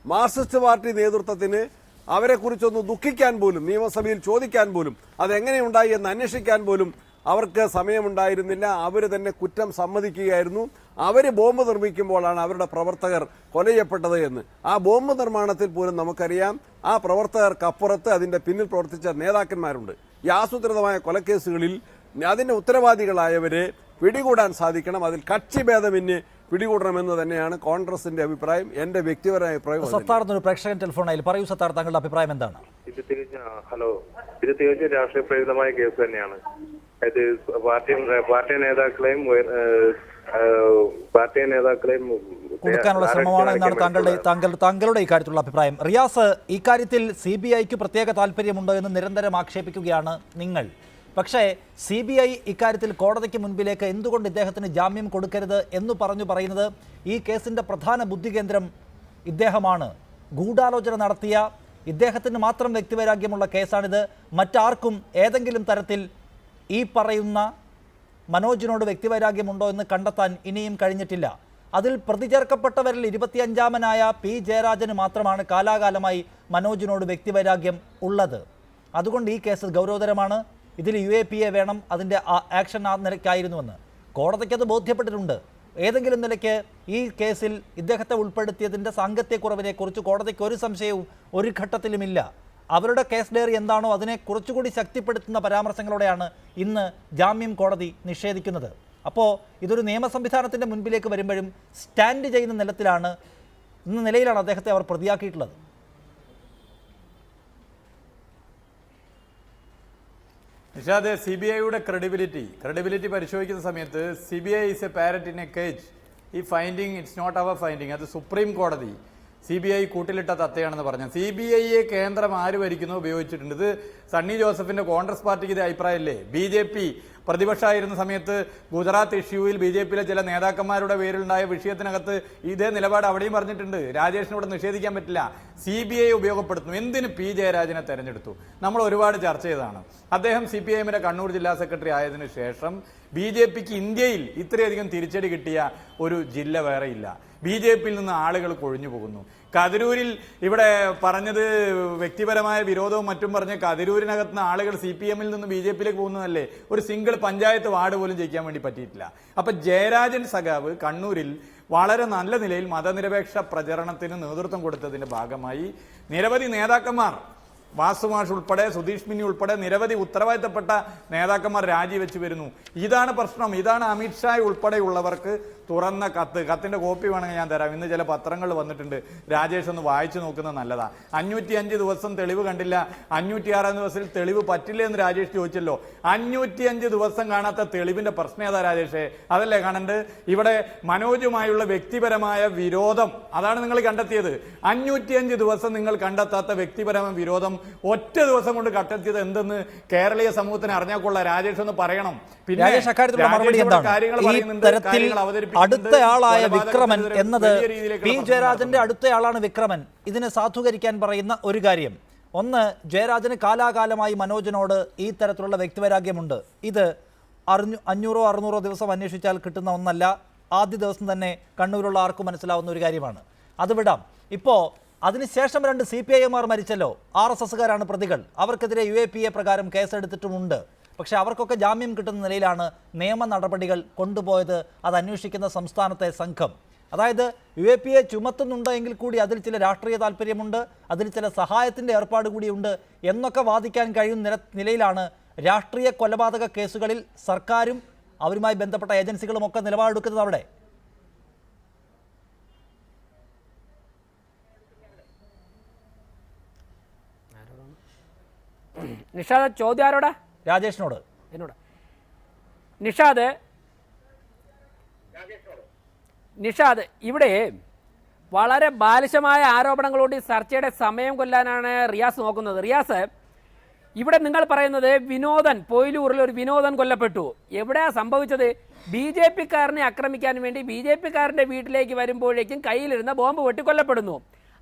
മാർക്സിസ്റ്റ് പാർട്ടി നേതൃത്വത്തിന് അവരെക്കുറിച്ചൊന്ന് ദുഃഖിക്കാൻ പോലും, നിയമസഭയിൽ ചോദിക്കാൻ പോലും, അതെങ്ങനെയുണ്ടായി എന്ന് അന്വേഷിക്കാൻ പോലും അവർക്ക് സമയമുണ്ടായിരുന്നില്ല. അവർ തന്നെ കുറ്റം സമ്മതിക്കുകയായിരുന്നു. അവർ ബോംബ് നിർമ്മിക്കുമ്പോഴാണ് അവരുടെ പ്രവർത്തകർ കൊലയപ്പെട്ടത് എന്ന്. ആ ബോംബ് നിർമ്മാണത്തിൽ പോലും നമുക്കറിയാം ആ പ്രവർത്തകർക്കപ്പുറത്ത് അതിൻ്റെ പിന്നിൽ പ്രവർത്തിച്ച നേതാക്കന്മാരുണ്ട്. ഈ ആസൂത്രിതമായ കൊലക്കേസുകളിൽ അതിൻ്റെ ഉത്തരവാദികളായവരെ പിടികൂടാൻ സാധിക്കണം. അതിൽ കക്ഷിഭേദമന്യേ പിടികൂടണമെന്ന് തന്നെയാണ് കോൺഗ്രസിന്റെ അഭിപ്രായം. എന്റെ വ്യക്തിപരമായ അഭിപ്രായം. സത്താർ എന്നൊരു പ്രേക്ഷകൻ ടെലിഫോണിൽ പറയൂ. സത്താർ, താങ്കളുടെ അഭിപ്രായം എന്താണ്? ഇത് തികച്ചും രാഷ്ട്രീയ പ്രേരിതമായ കേസ് തന്നെയാണ്. ഇത് പാർട്ടി നേതാക്കളെയും കൊടുക്കാനുള്ള ശ്രമമാണ് എന്നാണ് താങ്കളുടെ ഇക്കാര്യത്തിലുള്ള അഭിപ്രായം. റിയാസ്, ഇക്കാര്യത്തിൽ CBIക്ക് പ്രത്യേക താല്പര്യമുണ്ടോ എന്ന് നിരന്തരം ആക്ഷേപിക്കുകയാണ് നിങ്ങൾ. പക്ഷേ CBI ഇക്കാര്യത്തിൽ കോടതിക്ക് മുൻപിലേക്ക് എന്തുകൊണ്ട് ഇദ്ദേഹത്തിന് ജാമ്യം കൊടുക്കരുത് എന്ന് പറയുന്നത് ഈ കേസിൻ്റെ പ്രധാന ബുദ്ധികേന്ദ്രം ഇദ്ദേഹമാണ്. ഗൂഢാലോചന നടത്തിയ ഇദ്ദേഹത്തിന് മാത്രം വ്യക്തിവൈരാഗ്യമുള്ള കേസാണിത്. മറ്റാർക്കും ഏതെങ്കിലും തരത്തിൽ ഈ പറയുന്ന മനോജിനോട് വ്യക്തിവൈരാഗ്യമുണ്ടോ എന്ന് കണ്ടെത്താൻ ഇനിയും കഴിഞ്ഞിട്ടില്ല. അതിൽ പ്രതി ചേർക്കപ്പെട്ടവരിൽ 25-ാമനായ P. ജയരാജന് മാത്രമാണ് കാലാകാലമായി മനോജിനോട് വ്യക്തിവൈരാഗ്യം ഉള്ളത്. അതുകൊണ്ട് ഈ കേസ് ഗൗരവതരമാണ്. ഇതിൽ UAPA വേണം, അതിൻ്റെ ആക്ഷൻ ആ നിലയ്ക്കായിരുന്നുവെന്ന് കോടതിക്കത് ബോധ്യപ്പെട്ടിട്ടുണ്ട്. ഏതെങ്കിലും നിലയ്ക്ക് ഈ കേസിൽ ഇദ്ദേഹത്തെ ഉൾപ്പെടുത്തിയതിൻ്റെ സാങ്കത്യക്കുറവിനെക്കുറിച്ച് കോടതിക്ക് ഒരു സംശയവും ഒരു ഘട്ടത്തിലുമില്ല. അവരുടെ കേസ് ഡയറി എന്താണോ അതിനെ കുറച്ചുകൂടി ശക്തിപ്പെടുത്തുന്ന പരാമർശങ്ങളോടെയാണ് ഇന്ന് ജാമ്യം കോടതി നിഷേധിക്കുന്നത്. അപ്പോൾ ഇതൊരു നിയമ സംവിധാനത്തിൻ്റെ മുൻപിലേക്ക് വരുമ്പോഴും സ്റ്റാൻഡ് ചെയ്യുന്ന നിലയിലാണ് അദ്ദേഹത്തെ അവർ പ്രതിയാക്കിയിട്ടുള്ളത്. നിഷാദ്, CBIയുടെ ക്രെഡിബിലിറ്റി പരിശോധിക്കുന്ന സമയത്ത് CBI is a parrot in a cage. ഈ finding it's not our finding. അത് സുപ്രീം കോടതി CBI കൂട്ടിലിട്ട തത്തയാണെന്ന് പറഞ്ഞു. CBIയെ കേന്ദ്രം ആര് ഭരിക്കുന്നു ഉപയോഗിച്ചിട്ടുണ്ട്. ഇത് സണ്ണി ജോസഫിന്റെ കോൺഗ്രസ് പാർട്ടിക്ക് ഇത് അഭിപ്രായമില്ലേ? BJP പ്രതിപക്ഷമായിരുന്ന സമയത്ത് ഗുജറാത്ത് ഇഷ്യൂവിൽ BJPയിലെ ചില നേതാക്കന്മാരുടെ പേരിലുണ്ടായ വിഷയത്തിനകത്ത് ഇതേ നിലപാട് അവിടെയും പറഞ്ഞിട്ടുണ്ട്. രാജേഷിനോട് നിഷേധിക്കാൻ പറ്റില്ല. CBI ഉപയോഗപ്പെടുത്തുന്നു. എന്തിന് P. ജയരാജനെ തെരഞ്ഞെടുത്തു? നമ്മൾ ഒരുപാട് ചർച്ച ചെയ്തതാണ്. അദ്ദേഹം CPIഎമ്മിന്റെ കണ്ണൂർ ജില്ലാ സെക്രട്ടറി ആയതിനു ശേഷം BJPക്ക് ഇന്ത്യയിൽ ഇത്രയധികം തിരിച്ചടി കിട്ടിയ ഒരു ജില്ല വേറെയില്ല. BJPയിൽ നിന്ന് ആളുകൾ കൊഴിഞ്ഞു പോകുന്നു. കതിരൂരിൽ ഇവിടെ പറഞ്ഞത് വ്യക്തിപരമായ വിരോധവും മറ്റും പറഞ്ഞ് കതിരൂരിനകത്ത് നിന്ന് ആളുകൾ CPIഎമ്മിൽ നിന്ന് BJPയിലേക്ക് പോകുന്നതല്ലേ? ഒരു സിംഗിൾ പഞ്ചായത്ത് വാർഡ് പോലും ജയിക്കാൻ വേണ്ടി പറ്റിയിട്ടില്ല. അപ്പൊ ജയരാജൻ സഖാവ് കണ്ണൂരിൽ വളരെ നല്ല നിലയിൽ മതനിരപേക്ഷ പ്രചരണത്തിന് നേതൃത്വം കൊടുത്തതിന്റെ ഭാഗമായി നിരവധി നേതാക്കന്മാർ, വാസുമാഷ് ഉൾപ്പെടെ, സുധീഷ് മിന്നി ഉൾപ്പെടെ നിരവധി ഉത്തരവാദിത്തപ്പെട്ട നേതാക്കന്മാർ രാജിവെച്ചു വരുന്നു. ഇതാണ് പ്രശ്നം. ഇതാണ് അമിത്ഷാ ഉൾപ്പെടെയുള്ളവർക്ക് തുറന്ന കത്തിന്റെ കോപ്പി വേണമെങ്കിൽ ഞാൻ തരാം. ഇന്ന് ചില പത്രങ്ങൾ വന്നിട്ടുണ്ട്. രാജേഷ് ഒന്ന് വായിച്ചു നോക്കുന്നത് നല്ലതാ. 505 ദിവസം തെളിവ് കണ്ടില്ല, 506 ദിവസത്തിൽ തെളിവ് പറ്റില്ല എന്ന് രാജേഷ് ചോദിച്ചല്ലോ. 505 ദിവസം കാണാത്ത തെളിവിന്റെ പ്രശ്നം ഏതാ രാജേഷേ? അതല്ലേ കാണണ്ട്? ഇവിടെ മനോജുമായുള്ള വ്യക്തിപരമായ വിരോധം അതാണ് നിങ്ങൾ കണ്ടെത്തിയത്. 505 ദിവസം നിങ്ങൾ കണ്ടെത്താത്ത വ്യക്തിപരമായ വിരോധം ഒറ്റ ദിവസം കൊണ്ട് കണ്ടെത്തിയത് എന്തെന്ന് കേരളീയ സമൂഹത്തിന് അറിഞ്ഞാൽ കൊള്ളാം. രാജേഷ് ഒന്ന് പറയണം. പിന്നെ അടുത്തയാളായ വിക്രമൻ എന്നത് P. ജയരാജന്റെ അടുത്തയാളാണ് വിക്രമൻ. ഇതിനെ സാധൂകരിക്കാൻ പറയുന്ന ഒരു കാര്യം, ഒന്ന്, ജയരാജന് കാലാകാലമായി മനോജിനോട് ഈ തരത്തിലുള്ള വ്യക്തിവൈരാഗ്യമുണ്ട്. ഇത് 500-600 ദിവസം അന്വേഷിച്ചാൽ കിട്ടുന്ന ഒന്നല്ല. ആദ്യ ദിവസം തന്നെ കണ്ണൂരുള്ള ആർക്കും മനസ്സിലാവുന്ന ഒരു കാര്യമാണ്. അത് വിടാം. ഇപ്പോൾ അതിനുശേഷം 2 CPIമാർ മരിച്ചല്ലോ. RSSകാരാണ് പ്രതികൾ. അവർക്കെതിരെ UAPA പ്രകാരം കേസെടുത്തിട്ടുമുണ്ട്. പക്ഷേ അവർക്കൊക്കെ ജാമ്യം കിട്ടുന്ന നിലയിലാണ് നിയമ നടപടികൾ കൊണ്ടുപോയത്. അത് അന്വേഷിക്കുന്ന സംസ്ഥാനത്തെ സംഘം. അതായത് UAPA ചുമത്തുന്നുണ്ടെങ്കിൽ കൂടി അതിൽ ചില രാഷ്ട്രീയ താല്പര്യമുണ്ട്, അതിൽ ചില സഹായത്തിൻ്റെ ഏർപ്പാട് കൂടിയുണ്ട് എന്നൊക്കെ വാദിക്കാൻ കഴിയുന്ന നിലയിലാണ് രാഷ്ട്രീയ കൊലപാതക കേസുകളിൽ സർക്കാരും അവരുമായി ബന്ധപ്പെട്ട ഏജൻസികളും ഒക്കെ നിലപാടെടുക്കുന്നത്. അവിടെ നിഷാദ്, ചോദ്യം ആരോടാ? രാജേഷിനോട്. എന്നോട്. നിഷാദ്, ഇവിടെ വളരെ ബാലിശമായ ആരോപണങ്ങളോട് ഈ ചർച്ചയുടെ സമയം കൊല്ലാനാണ് റിയാസ് നോക്കുന്നത്. റിയാസ്, ഇവിടെ നിങ്ങൾ പറയുന്നത് പൊയിലൂരിൽ ഒരു വിനോദൻ കൊല്ലപ്പെട്ടു. എവിടെയാ സംഭവിച്ചത്? BJPക്കാരനെ ആക്രമിക്കാൻ വേണ്ടി BJPക്കാരൻ്റെ വീട്ടിലേക്ക് വരുമ്പോഴേക്കും കയ്യിലിരുന്ന ബോംബ് പൊട്ടി കൊല്ലപ്പെടുന്നു.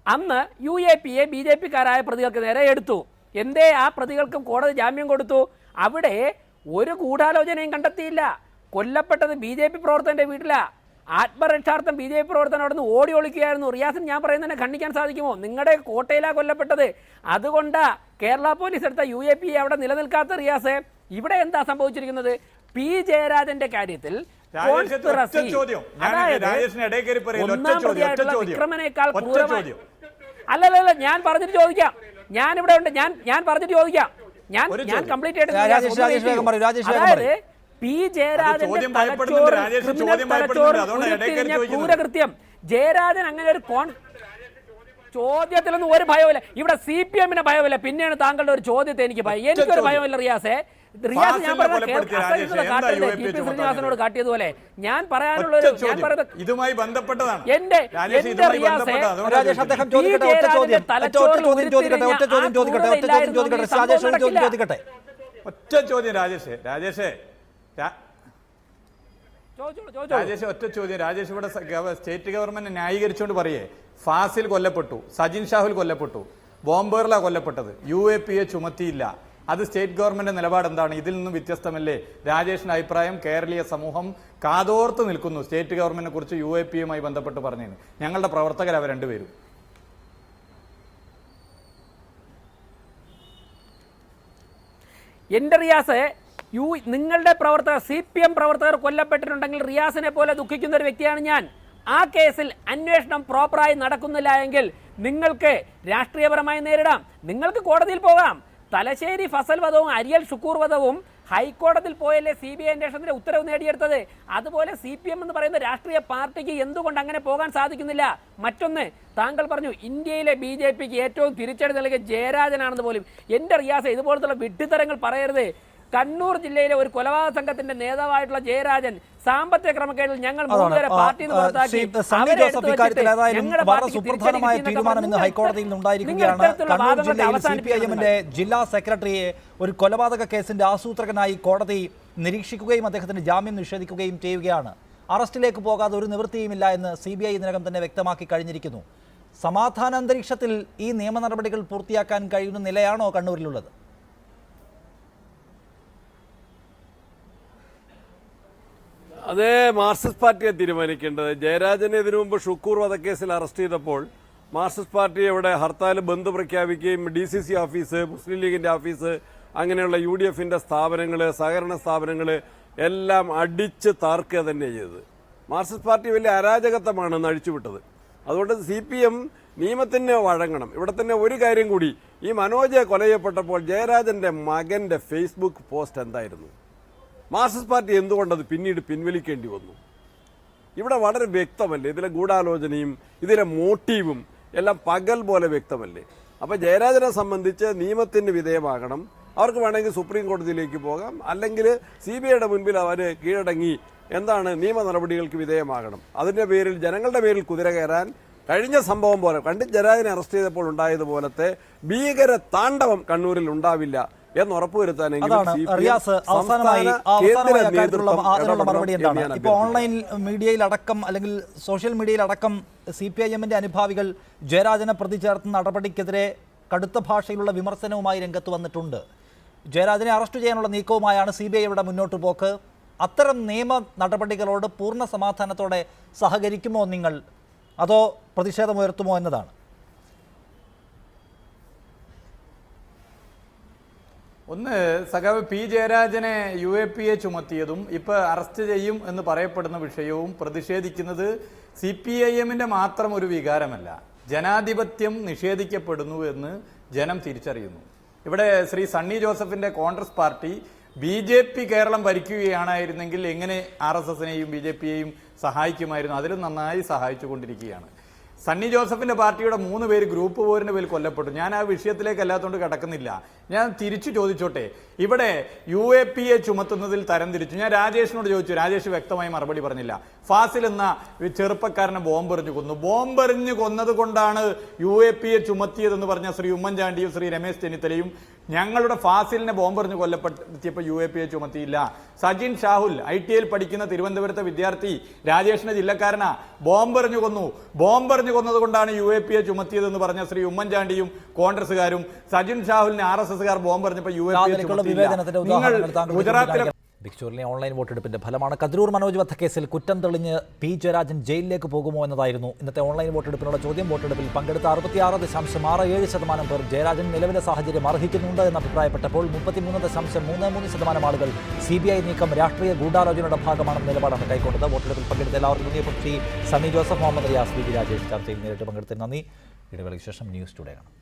അന്ന് UAPA BJPക്കാരായ പ്രതികൾക്ക് നേരെ എടുത്തു. എന്തേ ആ പ്രതികൾക്കും കോടതി ജാമ്യം കൊടുത്തു? അവിടെ ഒരു ഗൂഢാലോചനയും കണ്ടെത്തിയില്ല. കൊല്ലപ്പെട്ടത് BJP പ്രവർത്തകന്റെ വീട്ടിലാ. ആത്മരക്ഷാർത്ഥം BJP പ്രവർത്തനം അവിടെ നിന്ന് ഓടി ഒളിക്കുകയായിരുന്നു. റിയാസിന് ഞാൻ പറയുന്നതിനെ ഖണ്ഡിക്കാൻ സാധിക്കുമോ? നിങ്ങളുടെ കോട്ടയിലാ കൊല്ലപ്പെട്ടത്. അതുകൊണ്ടാ കേരള പോലീസ് എടുത്ത UAPA അവിടെ നിലനിൽക്കാത്ത. റിയാസ്, ഇവിടെ എന്താ സംഭവിച്ചിരിക്കുന്നത്? P. ജയരാജന്റെ കാര്യത്തിൽ വിക്രമനേക്കാൾ ക്രൂരമായി. അല്ലല്ല, ഞാൻ പറഞ്ഞിട്ട് ചോദിക്കാം. ഞാൻ ഇവിടെ ഉണ്ട്. ഞാൻ പറഞ്ഞിട്ട് ചോദിക്കാം. ഞാൻ കംപ്ലീറ്റ് ആയിട്ട്. അതായത് P. ജയരാജന്റെ ക്രൂരകൃത്യം. ജയരാജൻ അങ്ങനെ ഒരു ചോദ്യത്തിലൊന്നും ഒരു ഭയമില്ല. ഇവിടെ CPM-ന് ഭയമില്ല. പിന്നെയാണ് താങ്കളുടെ ഒരു ചോദ്യത്തെ എനിക്ക് ഭയം. എനിക്കൊരു ഭയമില്ല റിയാസെ. റിയാസ് ഞാൻ ശ്രീനിവാസനോട് കാട്ടിയതുപോലെ ഞാൻ പറയാനുള്ള ഇതുമായി ബന്ധപ്പെട്ടതാണ്. എന്റെ രാജേഷ് അദ്ദേഹം ചോദിക്കട്ടെ, ഒറ്റ ചോദ്യം രാജേഷ് ഒറ്റ ചോദ്യം. രാജേഷ് ഇവിടെ സ്റ്റേറ്റ് ഗവൺമെന്റ് ന്യായീകരിച്ചുകൊണ്ട് പറയേ ഫാസിൽ കൊല്ലപ്പെട്ടു, സജിൻ ഷാഹുൽ കൊല്ലപ്പെട്ടു, ബോംബേർല കൊല്ലപ്പെട്ടത്, UAPA ചുമത്തിയില്ല. അത് സ്റ്റേറ്റ് ഗവൺമെന്റ് നിലപാട് എന്താണ്? ഇതിൽ നിന്നും വ്യത്യസ്തമല്ലേ രാജേഷിന്റെ അഭിപ്രായം? കേരളീയ സമൂഹം കാതോർത്ത് നിൽക്കുന്നു സ്റ്റേറ്റ് ഗവൺമെന്റിനെ കുറിച്ച് UAPയുമായി ബന്ധപ്പെട്ട് പറഞ്ഞതിന്. ഞങ്ങളുടെ പ്രവർത്തകർ അവർ രണ്ടുപേരും. എന്റെ റിയാസ്, നിങ്ങളുടെ പ്രവർത്തകർ CPM പ്രവർത്തകർ കൊല്ലപ്പെട്ടിട്ടുണ്ടെങ്കിൽ റിയാസിനെ പോലെ ദുഃഖിക്കുന്ന ഒരു വ്യക്തിയാണ് ഞാൻ. ആ കേസിൽ അന്വേഷണം പ്രോപ്പറായി നടക്കുന്നില്ല എങ്കിൽ നിങ്ങൾക്ക് രാഷ്ട്രീയപരമായി നേരിടാം, നിങ്ങൾക്ക് കോടതിയിൽ പോകാം. തലശ്ശേരി ഫസൽ വധവും അരിയൽ ഷുക്കൂർ വധവും ഹൈക്കോടതിയിൽ പോയല്ലേ CBI അന്വേഷണത്തിന്റെ ഉത്തരവ് നേടിയെടുത്തത്. അതുപോലെ CPM എന്ന് പറയുന്ന രാഷ്ട്രീയ പാർട്ടിക്ക് എന്തുകൊണ്ട് അങ്ങനെ പോകാൻ സാധിക്കുന്നില്ല? മറ്റൊന്ന്, താങ്കൾ പറഞ്ഞു ഇന്ത്യയിലെ BJPക്ക് ഏറ്റവും തിരിച്ചടി നൽകിയ ജയരാജനാണെന്ന് പോലും. എന്റെ റിയാസ്, ഇതുപോലത്തുള്ള വിഡ്ഢിത്തരങ്ങൾ പറയരുത്. കണ്ണൂർ ജില്ലയിലെ ഒരു കൊലപാതക സംഘത്തിന്റെ നേതാവായിട്ടുള്ള ജയരാജൻ സാമ്പത്തിക ക്രമക്കേടിൽ ഞങ്ങൾ മൂന്നുപേരെ പാർട്ടിയിൽ നിന്ന് പുറത്താക്കി. വളരെ സുപ്രധാനമായ തീരുമാനം ഇന്ന് ഹൈക്കോടതിയിൽ നിന്നുണ്ടായിരിക്കുകയാണ്. കണ്ണൂർ ജില്ലയിൽ CPIM-ന്റെ ജില്ലാ സെക്രട്ടറിയെ ഒരു കൊലപാതക കേസിന്റെ ആസൂത്രകനായി കോടതി നിരീക്ഷിക്കുകയും അദ്ദേഹത്തിന് ജാമ്യം നിഷേധിക്കുകയും ചെയ്യുകയാണ്. അറസ്റ്റിലേക്ക് പോകാതെ ഒരു നിവൃത്തിയുമില്ല എന്ന് CBI ഇതിനകം തന്നെ വ്യക്തമാക്കി കഴിഞ്ഞിരിക്കുന്നു. സമാധാന അന്തരീക്ഷത്തിൽ ഈ നിയമ നടപടികൾ പൂർത്തിയാക്കാൻ കഴിയുന്ന നിലയാണോ കണ്ണൂരിലുള്ളത്? അതേ മാർക്സിസ്റ്റ് പാർട്ടിയെ തീരുമാനിക്കേണ്ടത്. ജയരാജനെ ഇതിനു മുമ്പ് ഷുക്കൂർ വധക്കേസിൽ അറസ്റ്റ് ചെയ്തപ്പോൾ മാർക്സിസ്റ്റ് പാർട്ടി ഇവിടെ ഹർത്താൽ ബന്ദ് പ്രഖ്യാപിക്കുകയും DCC ഓഫീസ്, മുസ്ലിം ലീഗിന്റെ ഓഫീസ്, അങ്ങനെയുള്ള UDFന്റെ സ്ഥാപനങ്ങൾ, സഹകരണ സ്ഥാപനങ്ങൾ എല്ലാം അടിച്ച് താർക്കുക തന്നെ ചെയ്തത്. മാർക്സിസ്റ്റ് പാർട്ടി വലിയ അരാജകത്വമാണ് അഴിച്ചുവിട്ടത്. അതുകൊണ്ട് CPM നിയമത്തിന് വഴങ്ങണം. ഇവിടെ തന്നെ ഒരു കാര്യം കൂടി, ഈ മനോജ് കൊല ചെയ്യപ്പെട്ടപ്പോൾ ജയരാജന്റെ മകന്റെ ഫേസ്ബുക്ക് പോസ്റ്റ് എന്തായിരുന്നു? മാർക്സിസ്റ്റ് പാർട്ടി എന്തുകൊണ്ടത് പിന്നീട് പിൻവലിക്കേണ്ടി വന്നു? ഇവിടെ വളരെ വ്യക്തമല്ലേ ഇതിലെ ഗൂഢാലോചനയും ഇതിലെ മോട്ടീവും എല്ലാം പകൽ പോലെ വ്യക്തമല്ലേ? അപ്പോൾ ജയരാജനെ സംബന്ധിച്ച് നിയമത്തിന് വിധേയമാകണം. അവർക്ക് വേണമെങ്കിൽ സുപ്രീം കോടതിയിലേക്ക് പോകാം, അല്ലെങ്കിൽ CBIയുടെ മുൻപിൽ അവർ കീഴടങ്ങി നിയമ നടപടികൾക്ക് വിധേയമാകണം. അതിൻ്റെ പേരിൽ ജനങ്ങളുടെ പേരിൽ കുതിര കയറാൻ കഴിഞ്ഞ സംഭവം പോലെ ജയരാജനെ അറസ്റ്റ് ചെയ്തപ്പോൾ ഉണ്ടായതുപോലത്തെ ഭീകര താണ്ഡവം കണ്ണൂരിൽ ഉണ്ടാവില്ല എന്ന് ഉറപ്പുവരുത്താനെങ്കിലും മറുപടി എന്താണ്? ഇപ്പോൾ ഓൺലൈൻ മീഡിയയിലടക്കം അല്ലെങ്കിൽ സോഷ്യൽ മീഡിയയിലടക്കം CPIM-ന്റെ അനുഭാവികൾ ജയരാജനെ പ്രതി ചേർത്ത നടപടിക്കെതിരെ കടുത്ത ഭാഷയിലുള്ള വിമർശനവുമായി രംഗത്ത് വന്നിട്ടുണ്ട്. ജയരാജനെ അറസ്റ്റ് ചെയ്യാനുള്ള നീക്കവുമായാണ് CBIയുടെ മുന്നോട്ട് പോക്ക്. അത്തരം നിയമ നടപടികളോട് പൂർണ്ണ സമാധാനത്തോടെ സഹകരിക്കുമോ നിങ്ങൾ, അതോ പ്രതിഷേധമുയർത്തുമോ എന്നതാണ്. ഒന്ന്, സഖാവ് P. ജയരാജനെ UAPA ചുമത്തിയതും ഇപ്പോൾ അറസ്റ്റ് ചെയ്യും എന്ന് പറയപ്പെടുന്ന വിഷയവും പ്രതിഷേധിക്കുന്നത് CPIM-ന്റെ മാത്രം ഒരു വികാരമല്ല. ജനാധിപത്യം നിഷേധിക്കപ്പെടുന്നു എന്ന് ജനം തിരിച്ചറിയുന്നു. ഇവിടെ ശ്രീ സണ്ണി ജോസഫിന്റെ കോൺഗ്രസ് പാർട്ടി BJP കേരളം ഭരിക്കുകയാണെന്നെങ്കിൽ എങ്ങനെ RSSനെയും BJPയെയും സഹായിക്കുമായിരുന്നു? അതിലും നന്നായി സഹായിച്ചുകൊണ്ടിരിക്കുകയാണ്. സണ്ണി ജോസഫിന്റെ പാർട്ടിയുടെ 3 പേര് ഗ്രൂപ്പ് പോരിന്റെ പേരിൽ കൊല്ലപ്പെട്ടു. ഞാൻ ആ വിഷയത്തിലേക്ക് അല്ലാത്തതുകൊണ്ട് കടക്കുന്നില്ല. ഞാൻ തിരിച്ചു ചോദിച്ചോട്ടെ, ഇവിടെ UAPA ചുമത്തുന്നതിൽ തരംതിരിച്ചു. ഞാൻ രാജേഷിനോട് ചോദിച്ചു, രാജേഷ് വ്യക്തമായി മറുപടി പറഞ്ഞില്ല. ഫാസിൽ എന്ന ചെറുപ്പക്കാരനെ ബോംബെറിഞ്ഞു കൊന്നു. ബോംബെറിഞ്ഞു കൊന്നത് കൊണ്ടാണ് UAPA ചുമത്തിയതെന്ന് പറഞ്ഞ ശ്രീ ഉമ്മൻചാണ്ടിയും ശ്രീ രമേശ് ചെന്നിത്തലയും ഞങ്ങളുടെ ഫാസിലിനെ ബോംബെറിഞ്ഞു കൊല്ലപ്പെടുത്തിയപ്പോൾ UAPA ചുമത്തിയില്ല. സജിൻ ഷാഹുൽ ITIയിൽ പഠിക്കുന്ന തിരുവനന്തപുരത്തെ വിദ്യാർത്ഥി രാജേഷിന്റെ ജില്ലക്കാരനാ, ബോംബെറിഞ്ഞു കൊന്നു. ബോംബെറിഞ്ഞു കൊന്നത് കൊണ്ടാണ് UAPA ചുമത്തിയതെന്ന് പറഞ്ഞ ശ്രീ ഉമ്മൻചാണ്ടിയും കോൺഗ്രസുകാരും സജിൻ ഷാഹുലിനെ RSSകാർ ബോംബെറിഞ്ഞപ്പോൾ UAPA നിങ്ങൾ ഗുജറാത്തിലെ വിക്ടോറിയയിലെ ഓൺലൈൻ വോട്ടെടുപ്പിന്റെ ഫലമാണ്. കതിരൂർ മനോജ് വധക്കേസിൽ കുറ്റം തെളിഞ്ഞ് P. ജയരാജൻ ജയിലിലേക്ക് പോകുമോ എന്നതായിരുന്നു ഇന്നത്തെ ഓൺലൈൻ വോട്ടെടുപ്പിനുള്ള ചോദ്യം. വോട്ടെടുപ്പിൽ പങ്കെടുത്ത 66.67% പേർ ജയരാജൻ നിലവിലെ സാഹചര്യം അർഹിക്കുന്നുണ്ട് എന്ന് അഭിപ്രായപ്പെട്ടപ്പോൾ 33.33% ആളുകൾ CBI നീക്കം രാഷ്ട്രീയ ഗൂഢാലോചനയുടെ ഭാഗമാണെന്ന നിലപാടാണ് കൈക്കൊണ്ടത്. വോട്ടെടുപ്പിൽ പങ്കെടുത്ത എല്ലാവർക്കും ശ്രീ സണ്ണി ജോസഫ്, മുഹമ്മദ് റിയാസ്, VV രാജേഷ് ചർച്ചയിൽ നേരിട്ട് പങ്കെടുത്തതിന് നന്ദി. ഇടവേളയ്ക്ക് ശേഷം ന്യൂസ് ടുഡേ കാണാം.